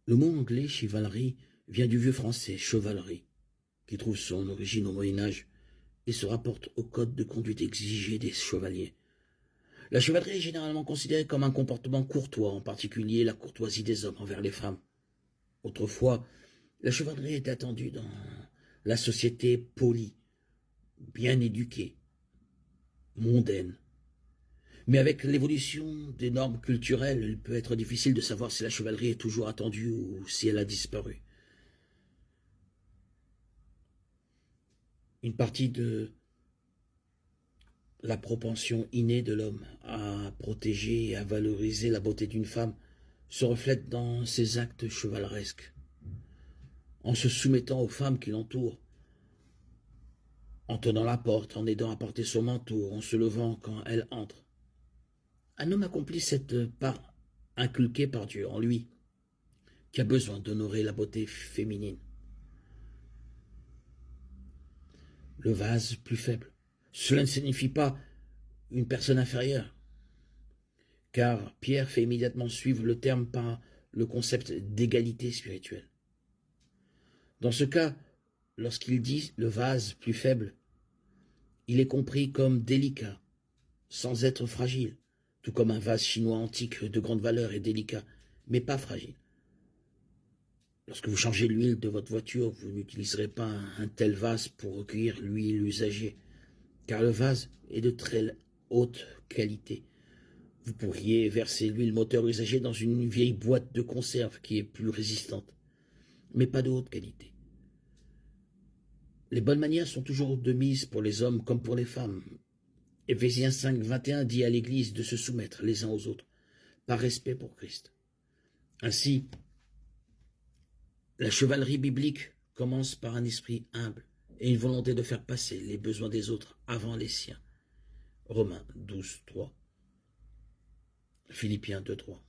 Le mot anglais chivalry vient du vieux français chevalerie, qui trouve son origine au Moyen-Âge et se rapporte au code de conduite exigé des chevaliers. La chevalerie est généralement considérée comme un comportement courtois, en particulier la courtoisie des hommes envers les femmes. Autrefois, la chevalerie était attendue dans la société polie, bien éduquée, mondaine. Mais avec l'évolution des normes culturelles, il peut être difficile de savoir si la chevalerie est toujours attendue ou si elle a disparu. Une partie de la propension innée de l'homme à protéger et à valoriser la beauté d'une femme se reflète dans ses actes chevaleresques. En se soumettant aux femmes qui l'entourent, en tenant la porte, en aidant à porter son manteau, en se levant quand elle entre. Un homme accomplit cette part inculquée par Dieu en lui, qui a besoin d'honorer la beauté féminine. Le vase plus faible. Cela ne signifie pas une personne inférieure, car Pierre fait immédiatement suivre le terme par le concept d'égalité spirituelle. Dans ce cas, lorsqu'il dit le vase plus faible, il est compris comme délicat, sans être fragile, tout comme un vase chinois antique de grande valeur est délicat, mais pas fragile. Lorsque vous changez l'huile de votre voiture, vous n'utiliserez pas un tel vase pour recueillir l'huile usagée, car le vase est de très haute qualité. Vous pourriez verser l'huile moteur usagée dans une vieille boîte de conserve qui est plus résistante, mais pas de haute qualité. Les bonnes manières sont toujours de mise pour les hommes comme pour les femmes. Éphésiens 5, 21 dit à l'Église de se soumettre les uns aux autres, par respect pour Christ. Ainsi, la chevalerie biblique commence par un esprit humble et une volonté de faire passer les besoins des autres avant les siens. Romains 12, 3. Philippiens 2, 3.